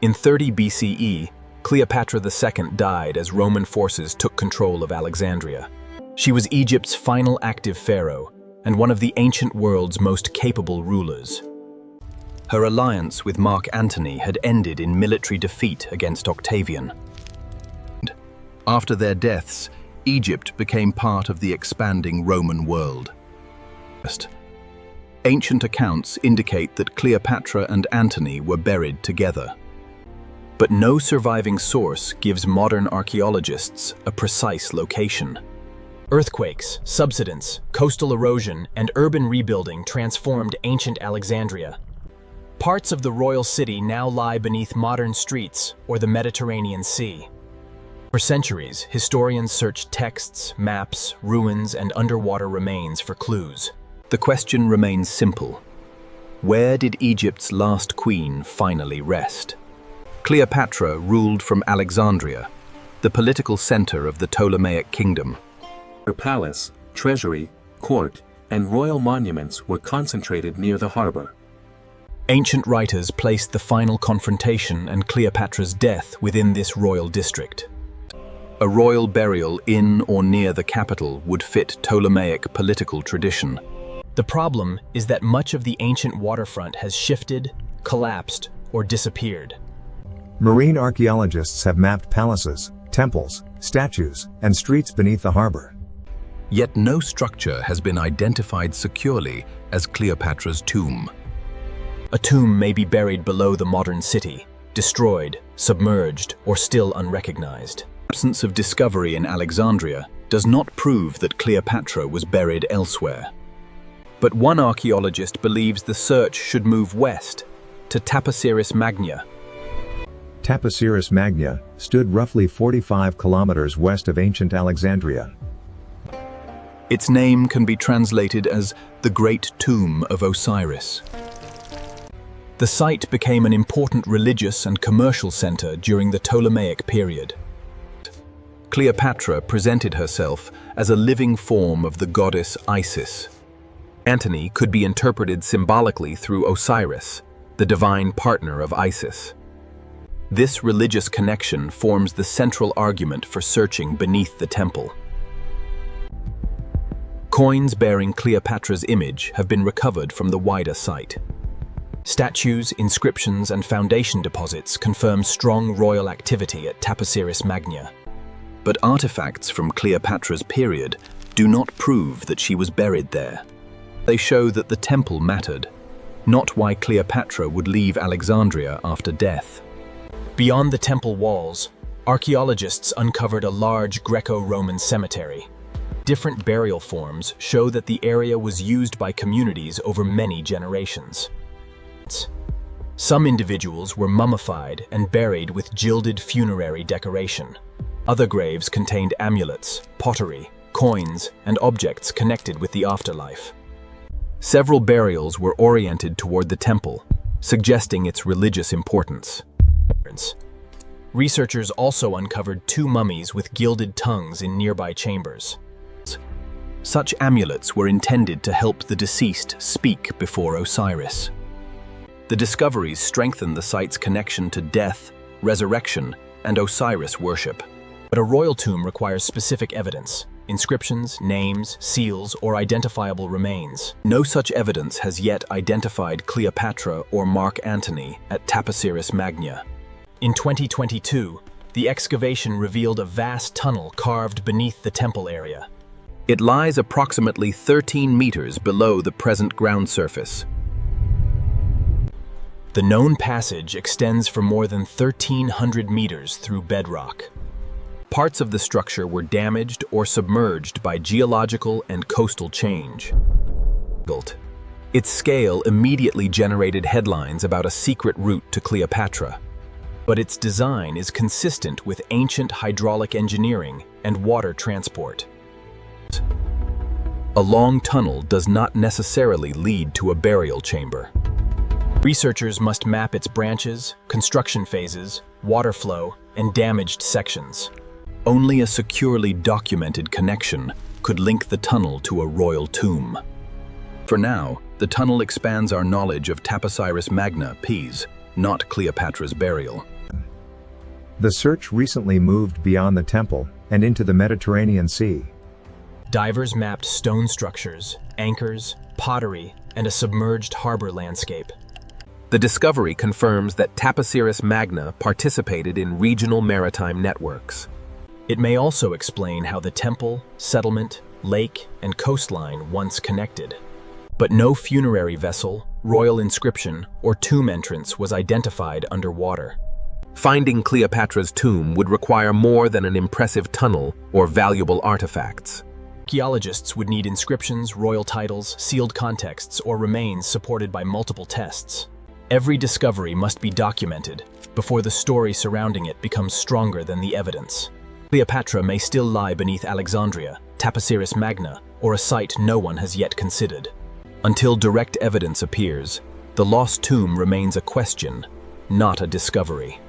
In 30 BCE, Cleopatra II died as Roman forces took control of Alexandria. She was Egypt's final active pharaoh and one of the ancient world's most capable rulers. Her alliance with Mark Antony had ended in military defeat against Octavian. After their deaths, Egypt became part of the expanding Roman world. Ancient accounts indicate that Cleopatra and Antony were buried together. But no surviving source gives modern archaeologists a precise location. Earthquakes, subsidence, coastal erosion, and urban rebuilding transformed ancient Alexandria. Parts of the royal city now lie beneath modern streets or the Mediterranean Sea. For centuries, historians searched texts, maps, ruins, and underwater remains for clues. The question remains simple. Where did Egypt's last queen finally rest? Cleopatra ruled from Alexandria, the political center of the Ptolemaic kingdom. Her palace, treasury, court, and royal monuments were concentrated near the harbor. Ancient writers placed the final confrontation and Cleopatra's death within this royal district. A royal burial in or near the capital would fit Ptolemaic political tradition. The problem is that much of the ancient waterfront has shifted, collapsed, or disappeared. Marine archaeologists have mapped palaces, temples, statues, and streets beneath the harbor. Yet no structure has been identified securely as Cleopatra's tomb. A tomb may be buried below the modern city, destroyed, submerged, or still unrecognized. The absence of discovery in Alexandria does not prove that Cleopatra was buried elsewhere. But one archaeologist believes the search should move west, to Taposiris Magna. Taposiris Magna stood roughly 45 kilometers west of ancient Alexandria. Its name can be translated as the Great Tomb of Osiris. The site became an important religious and commercial center during the Ptolemaic period. Cleopatra presented herself as a living form of the goddess Isis. Antony could be interpreted symbolically through Osiris, the divine partner of Isis. This religious connection forms the central argument for searching beneath the temple. Coins bearing Cleopatra's image have been recovered from the wider site. Statues, inscriptions, and foundation deposits confirm strong royal activity at Taposiris Magna. But artifacts from Cleopatra's period do not prove that she was buried there. They show that the temple mattered, not why Cleopatra would leave Alexandria after death. Beyond the temple walls, archaeologists uncovered a large Greco-Roman cemetery. Different burial forms show that the area was used by communities over many generations. Some individuals were mummified and buried with gilded funerary decoration. Other graves contained amulets, pottery, coins, and objects connected with the afterlife. Several burials were oriented toward the temple, suggesting its religious importance. Researchers also uncovered 2 mummies with gilded tongues in nearby chambers. Such amulets were intended to help the deceased speak before Osiris. The discoveries strengthen the site's connection to death, resurrection, and Osiris worship. But a royal tomb requires specific evidence: inscriptions, names, seals, or identifiable remains. No such evidence has yet identified Cleopatra or Mark Antony at Taposiris Magna. In 2022, the excavation revealed a vast tunnel carved beneath the temple area. It lies approximately 13 meters below the present ground surface. The known passage extends for more than 1,300 meters through bedrock. Parts of the structure were damaged or submerged by geological and coastal change. Its scale immediately generated headlines about a secret route to Cleopatra, but its design is consistent with ancient hydraulic engineering and water transport. A long tunnel does not necessarily lead to a burial chamber. Researchers must map its branches, construction phases, water flow, and damaged sections. Only a securely documented connection could link the tunnel to a royal tomb. For now, the tunnel expands our knowledge of Taposiris Magna, Ps, not Cleopatra's burial. The search recently moved beyond the temple and into the Mediterranean Sea. Divers mapped stone structures, anchors, pottery, and a submerged harbor landscape. The discovery confirms that Taposiris Magna participated in regional maritime networks. It may also explain how the temple, settlement, lake, and coastline once connected. But no funerary vessel, royal inscription, or tomb entrance was identified underwater. Finding Cleopatra's tomb would require more than an impressive tunnel or valuable artifacts. Archaeologists would need inscriptions, royal titles, sealed contexts, or remains supported by multiple tests. Every discovery must be documented before the story surrounding it becomes stronger than the evidence. Cleopatra may still lie beneath Alexandria, Taposiris Magna, or a site no one has yet considered. Until direct evidence appears, the lost tomb remains a question, not a discovery.